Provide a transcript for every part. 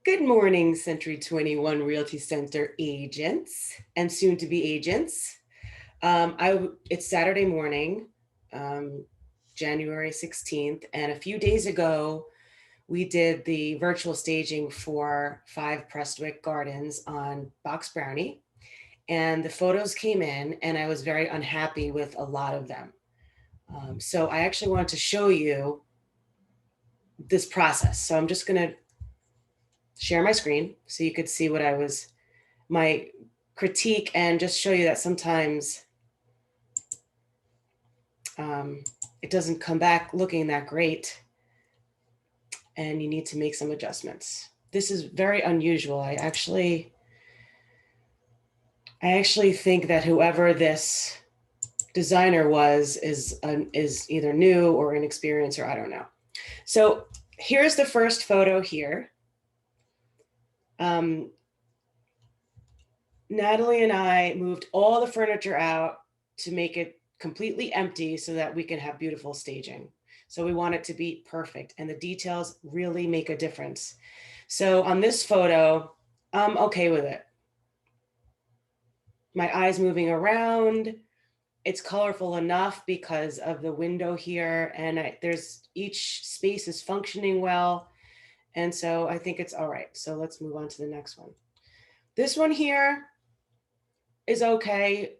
Good morning, Century 21 Realty Center agents and soon to be agents. It's Saturday morning, um, January 16th, and a few days ago, we did the virtual staging for 5 Prestwick Gardens on Box Brownie, and the photos came in, and I was very unhappy with a lot of them. So I actually wanted to show you this process. So I'm just going to share my screen so you could see my critique, and just show you that sometimes it doesn't come back looking that great and you need to make some adjustments. This is very unusual. I actually think that whoever this designer was is either new or inexperienced, or I don't know. So here's the first photo here. Natalie and I moved all the furniture out to make it completely empty so that we can have beautiful staging. So we want it to be perfect, and the details really make a difference. So on this photo, I'm okay with it. My eyes moving around, it's colorful enough because of the window here, and there's each space is functioning well. And so I think it's all right. So let's move on to the next one. This one here is okay.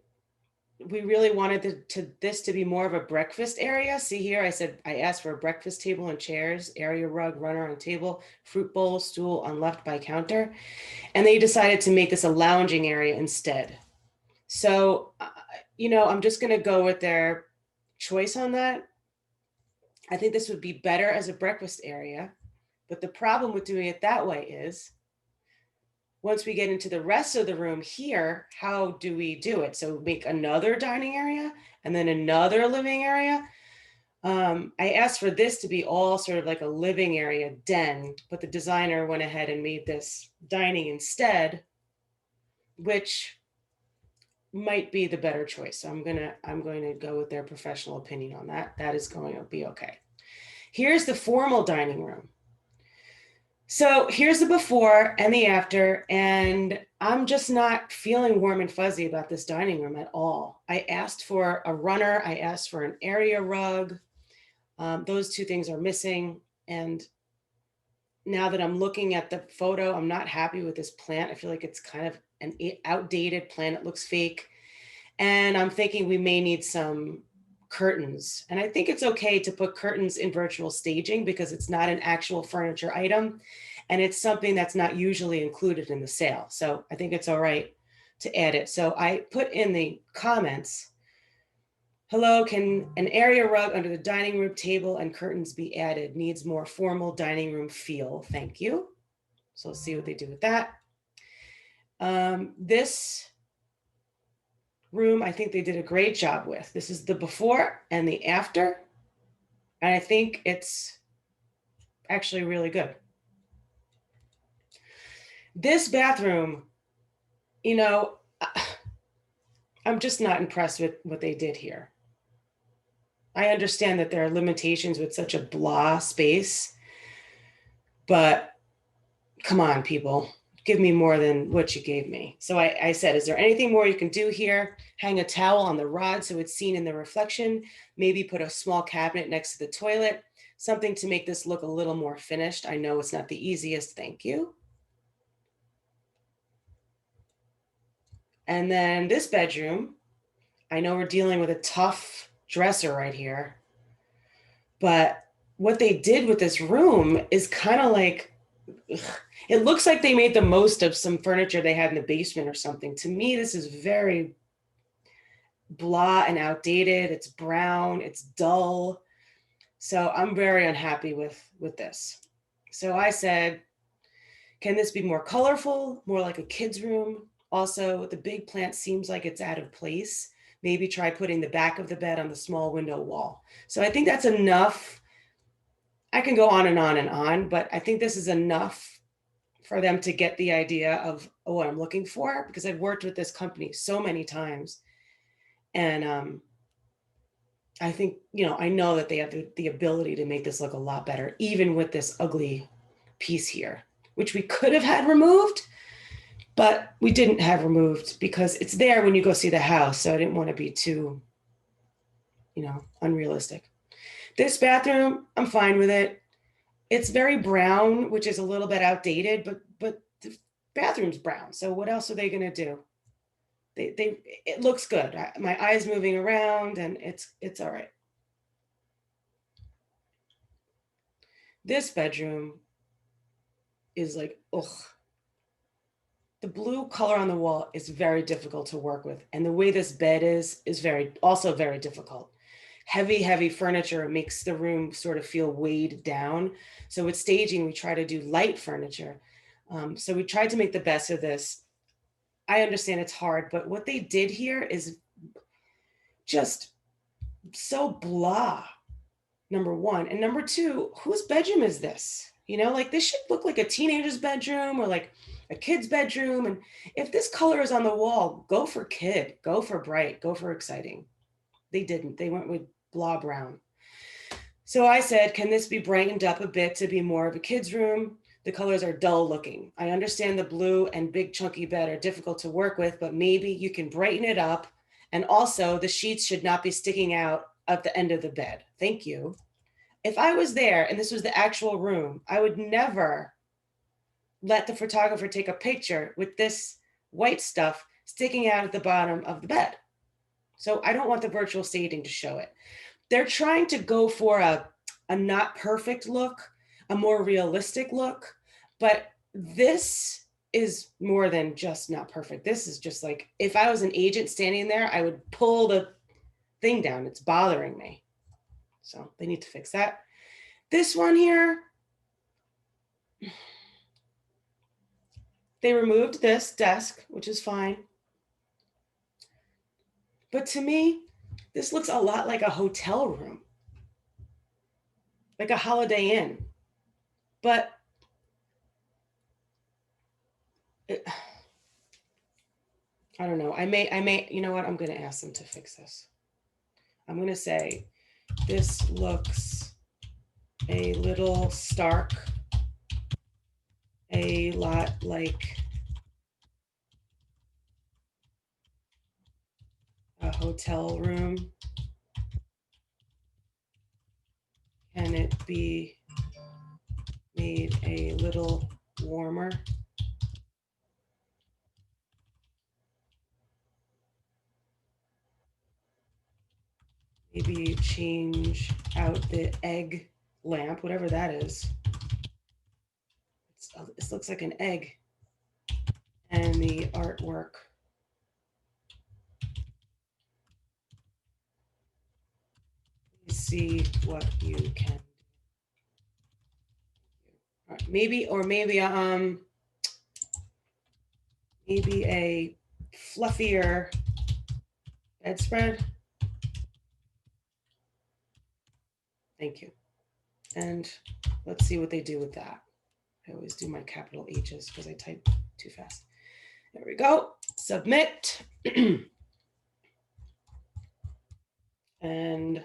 We really wanted this to be more of a breakfast area. See here, I asked for a breakfast table and chairs, area rug, runner on table, fruit bowl, stool on left by counter. And they decided to make this a lounging area instead. So, I'm just going to go with their choice on that. I think this would be better as a breakfast area. But the problem with doing it that way is, once we get into the rest of the room here, how do we do it? So make another dining area and then another living area. I asked for this to be all sort of like a living area den, but the designer went ahead and made this dining instead, which might be the better choice. So I'm going to go with their professional opinion on that. That is going to be okay. Here's the formal dining room. So here's the before and the after, and I'm just not feeling warm and fuzzy about this dining room at all. I asked for a runner. I asked for an area rug. Those two things are missing. And now that I'm looking at the photo, I'm not happy with this plant. I feel like it's kind of an outdated plant. It looks fake. And I'm thinking we may need some curtains. And I think it's okay to put curtains in virtual staging because it's not an actual furniture item. And it's something that's not usually included in the sale. So I think it's all right to add it. So I put in the comments, hello, can an area rug under the dining room table and curtains be added? Needs more formal dining room feel. Thank you. So let's see what they do with that. This room, I think they did a great job with. This is the before and the after. And I think it's actually really good. This bathroom, I'm just not impressed with what they did here. I understand that there are limitations with such a blah space, but come on, people, give me more than what you gave me. So I said, is there anything more you can do here? Hang a towel on the rod so it's seen in the reflection. Maybe put a small cabinet next to the toilet, something to make this look a little more finished. I know it's not the easiest. Thank you. And then this bedroom, I know we're dealing with a tough dresser right here, but what they did with this room is kind of like, it looks like they made the most of some furniture they had in the basement or something. To me, this is very blah and outdated. It's brown, it's dull. So I'm very unhappy with this. So I said, can this be more colorful, more like a kid's room? Also, the big plant seems like it's out of place. Maybe try putting the back of the bed on the small window wall. So I think that's enough. I can go on and on and on, but I think this is enough for them to get the idea of what I'm looking for, because I've worked with this company so many times. And I think, I know that they have the ability to make this look a lot better, even with this ugly piece here. which we could have had removed, but we didn't have removed because it's there when you go see the house. So I didn't want to be too, unrealistic. This bathroom, I'm fine with it. It's very brown, which is a little bit outdated, but the bathroom's brown. So what else are they going to do? It looks good. My eyes moving around, and it's all right. This bedroom is like, ugh. The blue color on the wall is very difficult to work with, and the way this bed is very difficult. Heavy furniture makes the room sort of feel weighed down. So with staging, we try to do light furniture. So we tried to make the best of this. I understand it's hard, but what they did here is just so blah, number one. And number two, whose bedroom is this? Like this should look like a teenager's bedroom or like a kid's bedroom. And if this color is on the wall, go for kid, go for bright, go for exciting. They didn't. They went with blah brown. So I said, can this be brightened up a bit to be more of a kid's room? The colors are dull looking. I understand the blue and big chunky bed are difficult to work with, but maybe you can brighten it up. And also the sheets should not be sticking out at the end of the bed. Thank you. If I was there and this was the actual room, I would never let the photographer take a picture with this white stuff sticking out at the bottom of the bed. So I don't want the virtual staging to show it. They're trying to go for a not perfect look, a more realistic look, but this is more than just not perfect. This is just like, if I was an agent standing there, I would pull the thing down. It's bothering me. So they need to fix that. This one here, they removed this desk, which is fine. But to me, this looks a lot like a hotel room, like a Holiday Inn. But I don't know. I may, you know what? I'm going to ask them to fix this. I'm going to say, this looks a little stark, a lot like a hotel room. Can it be made a little warmer? Maybe change out the egg lamp, whatever that is. This looks like an egg. And the artwork. Please see what you can. Right, maybe a fluffier bedspread. Thank you. And let's see what they do with that. I always do my capital H's because I type too fast. There we go. Submit. And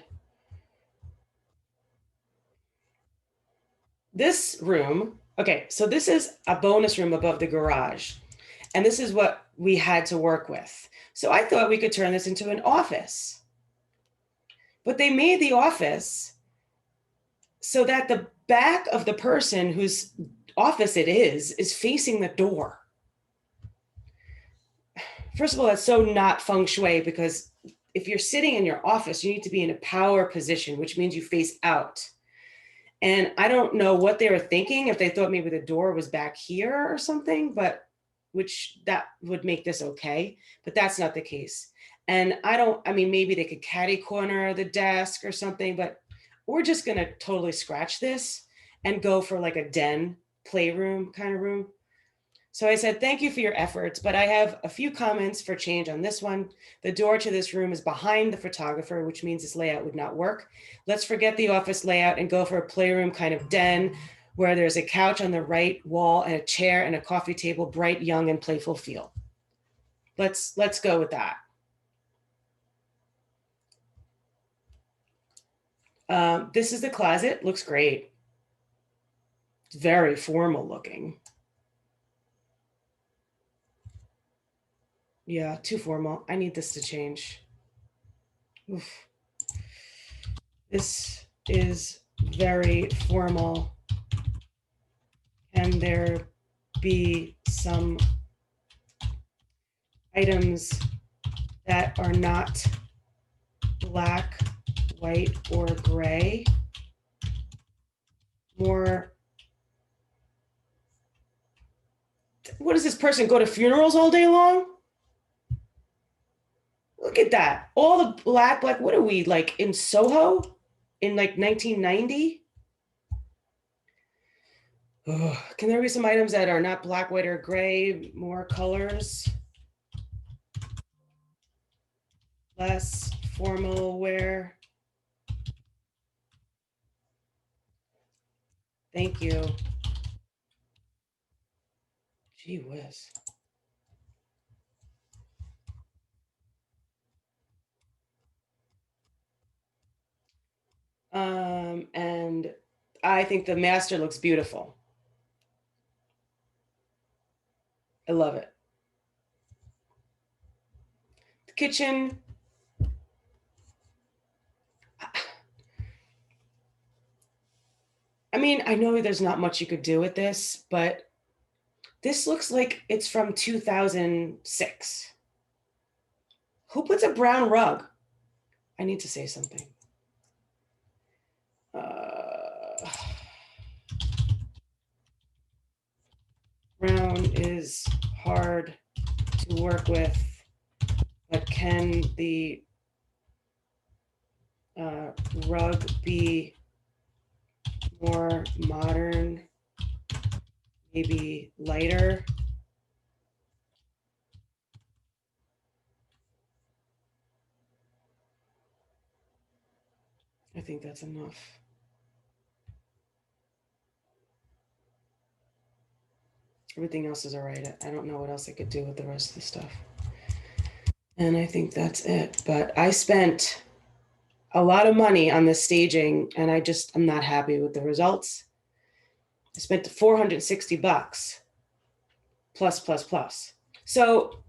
this room, okay, so this is a bonus room above the garage. And this is what we had to work with. So I thought we could turn this into an office. But they made the office so that the back of the person whose office it is facing the door. First of all, that's so not feng shui, because if you're sitting in your office, you need to be in a power position, which means you face out. And I don't know what they were thinking, if they thought maybe the door was back here or something, but which that would make this okay, but that's not the case. And I mean, maybe they could catty corner the desk or something, but we're just going to totally scratch this and go for like a den playroom kind of room. So I said, thank you for your efforts, but I have a few comments for change on this one. The door to this room is behind the photographer, which means this layout would not work. Let's forget the office layout and go for a playroom kind of den where there's a couch on the right wall and a chair and a coffee table, bright, young, and playful feel. Let's go with that. This is the closet. Looks great. It's very formal looking. Yeah, too formal. I need this to change. Oof. This is very formal. Can there be some items that are not black, white, or gray? More. What does this person go to funerals all day long? Look at that. All the black, what are we like in Soho in like 1990? Ugh. Can there be some items that are not black, white, or gray? More colors, less formal wear. Thank you. Gee whiz. And I think the master looks beautiful. I love it. The kitchen. I mean, I know there's not much you could do with this, but this looks like it's from 2006. Who puts a brown rug? I need to say something. Uh, Brown is hard to work with, but can the rug be more modern, maybe lighter? I think that's enough. Everything else is all right. I don't know what else I could do with the rest of the stuff. And I think that's it. But I spent a lot of money on this staging and I'm not happy with the results. I spent 460 bucks plus plus plus. So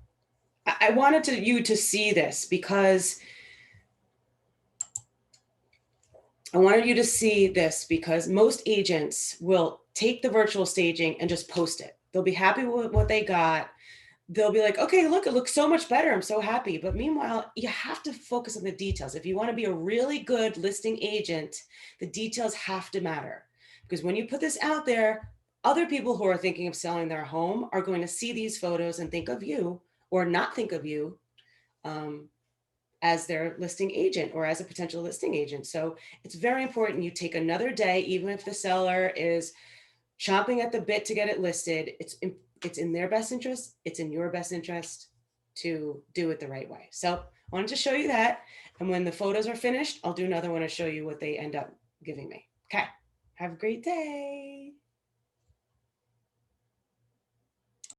I wanted you to see this because most agents will take the virtual staging and just post it. They'll be happy with what they got. They'll be like, okay, look, it looks so much better. I'm so happy. But meanwhile, you have to focus on the details. If you want to be a really good listing agent, the details have to matter. Because when you put this out there, other people who are thinking of selling their home are going to see these photos and think of you or not think of you as their listing agent or as a potential listing agent. So it's very important you take another day, even if the seller is chomping at the bit to get it listed. It's in their best interest. It's in your best interest to do it the right way. So I wanted to show you that. And when the photos are finished, I'll do another one to show you what they end up giving me. Okay. Have a great day.